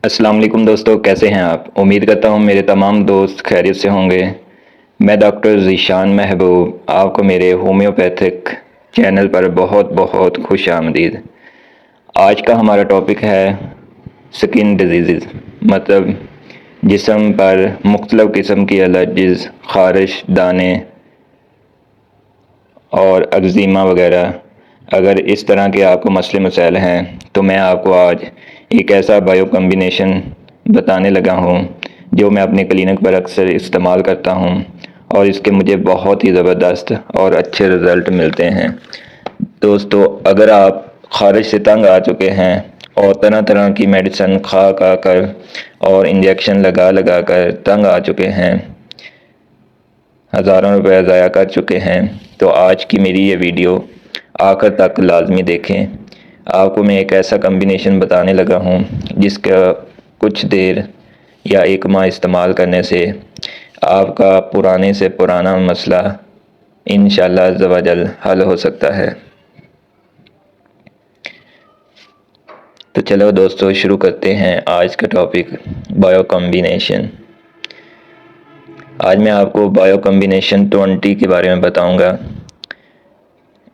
अस्सलाम वालेकुम दोस्तों, कैसे हैं आप। उम्मीद करता हूँ मेरे तमाम दोस्त खैरियत से होंगे। मैं डॉक्टर ज़ीशान महबूब आपको मेरे होम्योपैथिक चैनल पर बहुत बहुत खुश आमदीद। आज का हमारा टॉपिक है स्किन डिजीज़, मतलब जिस्म पर मुख्तलिफ़ किस्म की एलर्जीज़, ख़ारिश, दाने और अग्ज़ीमा वगैरह। अगर इस तरह के आपको मसले मसाइल हैं तो मैं आपको आज एक ऐसा बायो कम्बिनेशन बताने लगा हूँ जो मैं अपने क्लिनिक पर अक्सर इस्तेमाल करता हूँ और इसके मुझे बहुत ही ज़बरदस्त और अच्छे रिज़ल्ट मिलते हैं। दोस्तों, अगर आप ख़ारिश से तंग आ चुके हैं और तरह तरह की मेडिसिन खा कर और इंजेक्शन लगा लगा कर तंग आ चुके हैं, हज़ारों रुपए ज़ाया कर चुके हैं, तो आज की मेरी ये वीडियो आखिर तक लाजमी देखें। आपको मैं एक ऐसा कम्बिनेशन बताने लगा हूँ जिसका कुछ देर या एक माह इस्तेमाल करने से आपका पुराने से पुराना मसला इंशाअल्लाह अज़्ज़ व जल हल हो सकता है। तो चलो दोस्तों, शुरू करते हैं आज का टॉपिक, बायो कम्बिनेशन। आज मैं आपको बायो कम्बिनेशन 20 के बारे में बताऊंगा।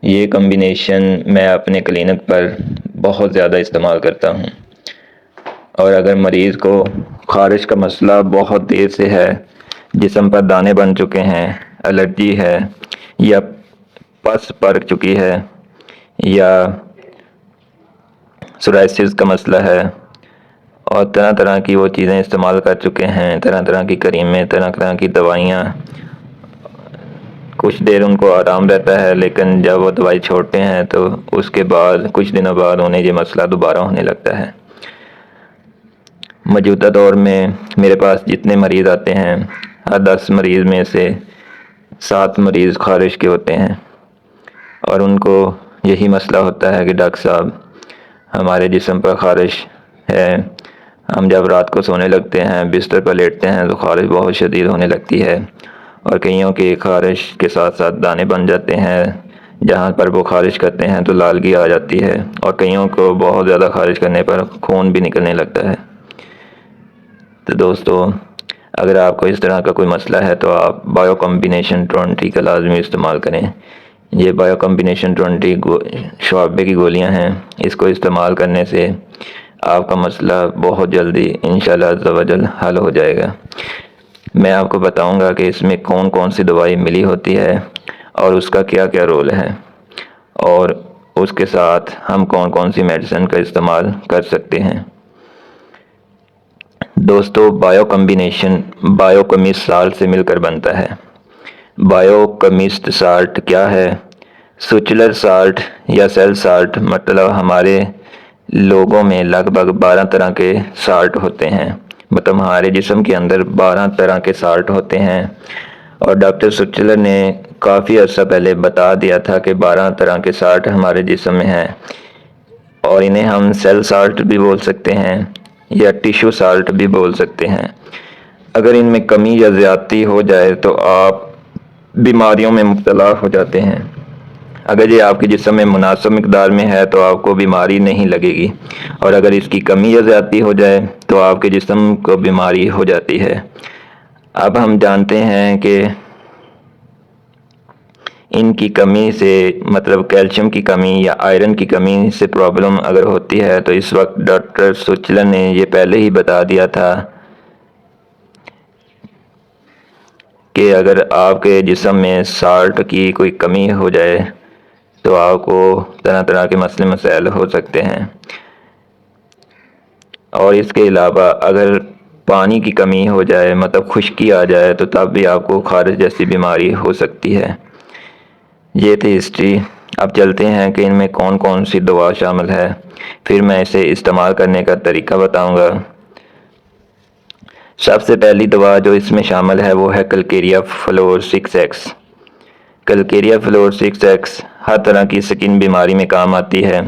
ये कम्बिनेशन मैं अपने क्लिनिक पर बहुत ज़्यादा इस्तेमाल करता हूँ और अगर मरीज़ को ख़ारिश का मसला बहुत देर से है, जिस्म पर दाने बन चुके हैं, एलर्जी है या पस पड़ चुकी है या सोराइसिस का मसला है और तरह तरह की वो चीज़ें इस्तेमाल कर चुके हैं, तरह तरह की क्रीमें, तरह तरह की दवाइयाँ, कुछ देर उनको आराम रहता है, लेकिन जब वो दवाई छोड़ते हैं तो उसके बाद कुछ दिनों बाद उन्हें ये मसला दोबारा होने लगता है। मौजूदा दौर में मेरे पास जितने मरीज़ आते हैं, हर 10 मरीज़ में से 7 मरीज़ ख़ारिश के होते हैं और उनको यही मसला होता है कि डॉक्टर साहब, हमारे जिस्म पर ख़ारिश है, हम जब रात को सोने लगते हैं, बिस्तर पर लेटते हैं तो ख़ारिश बहुत शदीद होने लगती है और कईयों की ख़ारिश के साथ साथ दाने बन जाते हैं, जहाँ पर वो ख़ारिश करते हैं तो लालगी आ जाती है और कईयों को बहुत ज़्यादा ख़ारिश करने पर खून भी निकलने लगता है। तो दोस्तों, अगर आपको इस तरह का कोई मसला है तो आप बायो कम्बिनेशन 20 का लाजमी इस्तेमाल करें। ये बायो कम्बिनेशन 20 शवाबे की गोलियां हैं। इसको इस्तेमाल करने से आपका मसला बहुत जल्दी इंशाअल्लाह अज़्ज़ व जल हल हो जाएगा। मैं आपको बताऊंगा कि इसमें कौन कौन सी दवाई मिली होती है और उसका क्या क्या रोल है और उसके साथ हम कौन कौन सी मेडिसिन का इस्तेमाल कर सकते हैं। दोस्तों, बायो कम्बिनेशन बायोकेमिस्ट साल्ट से मिलकर बनता है। बायोकेमिस्ट साल्ट क्या है? सुचलर साल्ट या सेल साल्ट, मतलब हमारे लोगों में लगभग 12 तरह के साल्ट होते हैं, मतलब हमारे जिस्म के अंदर 12 तरह के साल्ट होते हैं और डॉक्टर सुचलर ने काफ़ी अर्सा पहले बता दिया था कि 12 तरह के साल्ट हमारे जिस्म में हैं और इन्हें हम सेल साल्ट भी बोल सकते हैं या टिश्यू साल्ट भी बोल सकते हैं। अगर इनमें कमी या ज़्यादती हो जाए तो आप बीमारियों में मुब्तला हो जाते हैं। अगर ये आपके जिस्म में मुनासिब मिक़दार में है तो आपको बीमारी नहीं लगेगी और अगर इसकी कमी या ज़्यादती हो जाए तो आपके जिस्म को बीमारी हो जाती है। अब हम जानते हैं कि इनकी कमी से, मतलब कैल्शियम की कमी या आयरन की कमी से प्रॉब्लम अगर होती है तो इस वक्त डॉक्टर सुचलर ने ये पहले ही बता दिया था कि अगर आपके जिस्म में साल्ट की कोई कमी हो जाए तो आपको तरह तरह के मसले मसाइल हो सकते हैं। और इसके अलावा अगर पानी की कमी हो जाए, मतलब खुश्की आ जाए, तो तब भी आपको ख़ारिश जैसी बीमारी हो सकती है। ये थी हिस्ट्री। अब चलते हैं कि इनमें कौन कौन सी दवा शामिल है, फिर मैं इसे इस्तेमाल करने का तरीका बताऊंगा। सबसे पहली दवा जो इसमें शामिल है वो है Calcarea floor 6X। Calcarea floor 6X हर तरह की स्किन बीमारी में काम आती है,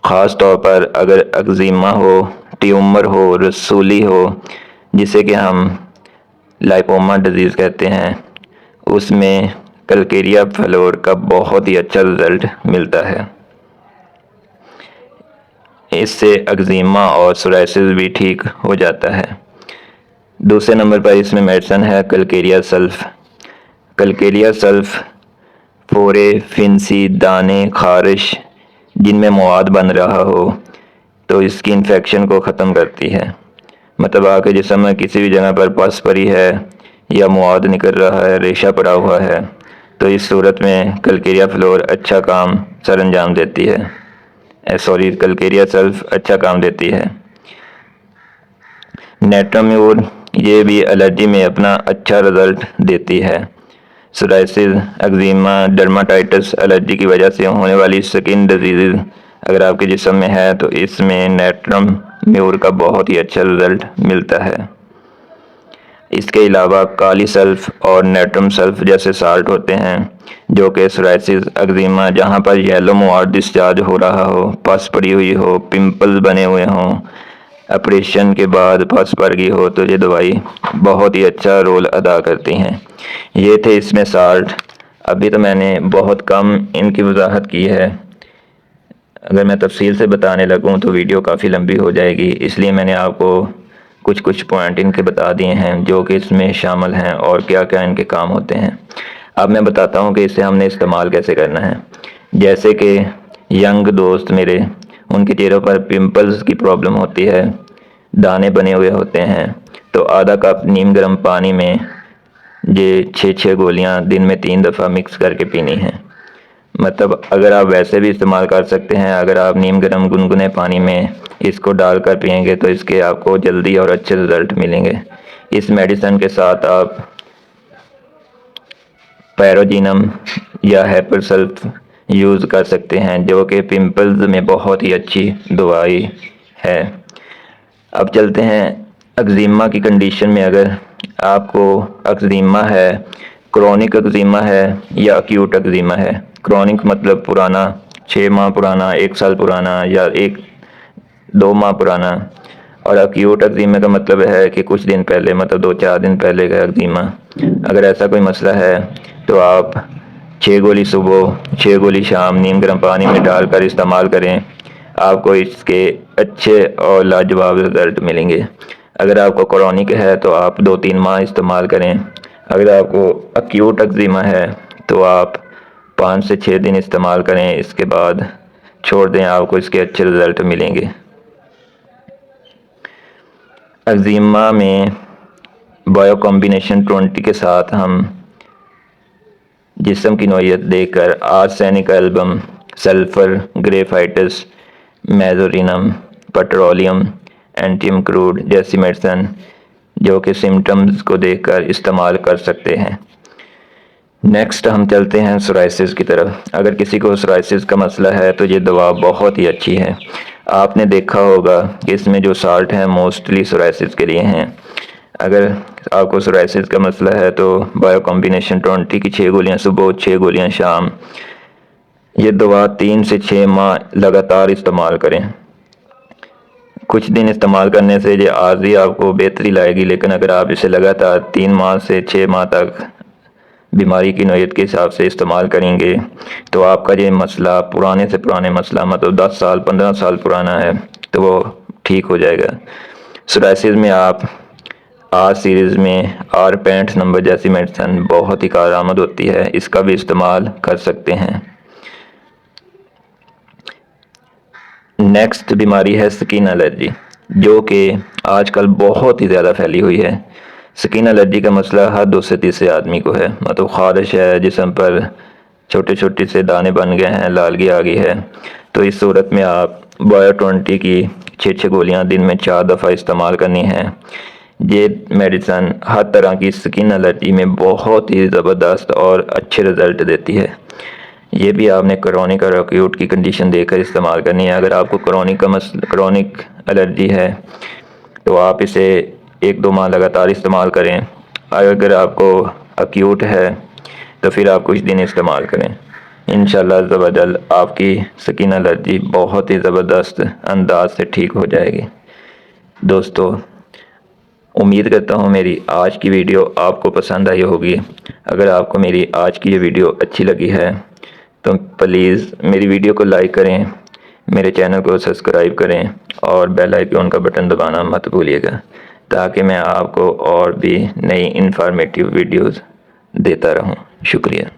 ख़ास तौर पर अगर एक्जिमा हो, ट्यूमर हो, रसूली हो, जिसे कि हम लाइपोमा डिजीज़ कहते हैं, उसमें कलकेरिया फ्लोर का बहुत ही अच्छा रिज़ल्ट मिलता है। इससे एक्जिमा और सोराइसिस भी ठीक हो जाता है। दूसरे नंबर पर इसमें मेडिसिन है कलकेरिया सल्फ। कलकेरिया सल्फ फोड़े, फिंसी, दाने, खारिश जिनमें मवाद बन रहा हो तो इसकी इन्फेक्शन को ख़त्म करती है। मतलब आपके जिस्म में किसी भी जगह पर पस पड़ी है या मवाद निकल रहा है, रेशा पड़ा हुआ है, तो इस सूरत में कलकेरिया फ्लोर अच्छा काम सर अंजाम देती है। कलकेरिया सल्फ अच्छा काम देती है। नेट्राम्यूर ये भी एलर्जी में अपना अच्छा रिज़ल्ट देती है। सोराइसिस, एक्जिमा, डर्माटाइटिस एलर्जी की वजह से होने वाली स्किन डिजीज़ अगर आपके जिस्म में है तो इसमें नेट्राम्यूर का बहुत ही अच्छा रिज़ल्ट मिलता है। इसके अलावा काली सल्फ और नेट्रम सल्फ जैसे साल्ट होते हैं जो कि सोराइसिस, एक्जिमा जहाँ पर येलो मवाद डिस्चार्ज हो रहा हो, पस पड़ी हुई हो, पिंपल्स बने हुए हों, ऑपरेशन के बाद पस पड़ गई हो, तो ये दवाई बहुत ही अच्छा रोल अदा करती हैं। ये थे इसमें साल्ट। अभी तो मैंने बहुत कम इनकी वजाहत की है, अगर मैं तफसील से बताने लगूं तो वीडियो काफ़ी लंबी हो जाएगी, इसलिए मैंने आपको कुछ कुछ पॉइंट इनके बता दिए हैं जो कि इसमें शामिल हैं और क्या क्या इनके काम होते हैं। अब मैं बताता हूं कि इसे हमने इस्तेमाल कैसे करना है। जैसे कि यंग दोस्त मेरे, उनके चेहरों पर पिंपल्स की प्रॉब्लम होती है, दाने बने हुए होते हैं, तो आधा कप नीम गर्म पानी में ये 6 गोलियां दिन में 3 दफ़ा मिक्स करके पीनी है। मतलब अगर आप वैसे भी इस्तेमाल कर सकते हैं, अगर आप नीम गर्म गुनगुने पानी में इसको डालकर पिएंगे तो इसके आपको जल्दी और अच्छे रिज़ल्ट मिलेंगे। इस मेडिसिन के साथ आप पैरोजिनम या हेपर सल्फ यूज़ कर सकते हैं जो कि पिंपल्स में बहुत ही अच्छी दवाई है। अब चलते हैं एक्जिमा की कंडीशन में। अगर आपको एक्जिमा है, क्रोनिक एक्जिमा है या अक्यूट एक्जिमा है। क्रोनिक मतलब पुराना, 6 माह पुराना, 1 साल पुराना या 1-2 माह पुराना, और अक्यूट एक्जिमा का मतलब है कि कुछ दिन पहले, मतलब 2-4 दिन पहले का एक्जिमा। अगर ऐसा कोई मसला है तो आप 6 गोली सुबह, 6 गोली शाम नीम गर्म पानी में डालकर इस्तेमाल करें, आपको इसके अच्छे और लाजवाब रिज़ल्ट मिलेंगे। अगर आपको क्रोनिक है तो आप 2-3 माह इस्तेमाल करें। अगर आपको अक्यूट एक्जिमा है तो आप 5 से 6 दिन इस्तेमाल करें, इसके बाद छोड़ दें, आपको इसके अच्छे रिज़ल्ट मिलेंगे। एक्जिमा में बायो कॉम्बिनेशन 20 के साथ हम जिस्म की नौइयत देखकर आर्सेनिक एल्बम, सल्फर, ग्रेफाइटस, मेजोरिनम, पेट्रोलियम, एंटियम क्रूड जैसी मेडिसिन जो कि सिम्टम्स को देखकर इस्तेमाल कर सकते हैं। नेक्स्ट हम चलते हैं सोराइसिस की तरफ। अगर किसी को सोराइसिस का मसला है तो ये दवा बहुत ही अच्छी है। आपने देखा होगा कि इसमें जो साल्ट हैं मोस्टली सोराइसिस के लिए हैं। अगर आपको सोराइसिस का मसला है तो बायो कॉम्बिनेशन 20 की 6 गोलियां सुबह, 6 गोलियां शाम, ये दवा 3 से 6 माह लगातार इस्तेमाल करें। कुछ दिन इस्तेमाल करने से ये आर्जी आपको बेहतरी लाएगी, लेकिन अगर आप इसे लगातार 3 माह से 6 माह तक बीमारी की नौइयत के हिसाब से इस्तेमाल करेंगे तो आपका ये मसला पुराने से पुराने मसला, मतलब 10 साल 15 साल पुराना है, तो वो ठीक हो जाएगा। सोराइसिस में आप आर सीरीज़ में R65 नंबर जैसी मेडिसिन बहुत ही कारआमद होती है, इसका भी इस्तेमाल कर सकते हैं। नेक्स्ट बीमारी है स्किन एलर्जी, जो कि आजकल बहुत ही ज़्यादा फैली हुई है। स्किन एलर्जी का मसला हर 2 से तीसरे आदमी को है। मतलब खारिश है, जिस्म पर छोटे छोटे से दाने बन गए हैं, लालगी आ गई है, तो इस सूरत में आप बायो 20 की 6 गोलियां दिन में 4 दफ़ा इस्तेमाल करनी है। ये मेडिसिन हर तरह की स्किन एलर्जी में बहुत ही ज़बरदस्त और अच्छे रिज़ल्ट देती है। ये भी आपने क्रोनिक और अक्यूट की कंडीशन देखकर इस्तेमाल करनी है। अगर आपको क्रोनिक एलर्जी है तो आप इसे 1-2 माह लगातार इस्तेमाल करें। अगर आपको अक्यूट है तो फिर आप कुछ दिन इस्तेमाल करें। इंशाल्लाह ज़बरदल आपकी स्किन एलर्जी बहुत ही ज़बरदस्त अंदाज से ठीक हो जाएगी। दोस्तों, उम्मीद करता हूँ मेरी आज की वीडियो आपको पसंद आई होगी। अगर आपको मेरी आज की ये वीडियो अच्छी लगी है तो प्लीज़ मेरी वीडियो को लाइक करें, मेरे चैनल को सब्सक्राइब करें और बेल आइकन का बटन दबाना मत भूलिएगा, ताकि मैं आपको और भी नई इंफॉर्मेटिव वीडियोस देता रहूं। शुक्रिया।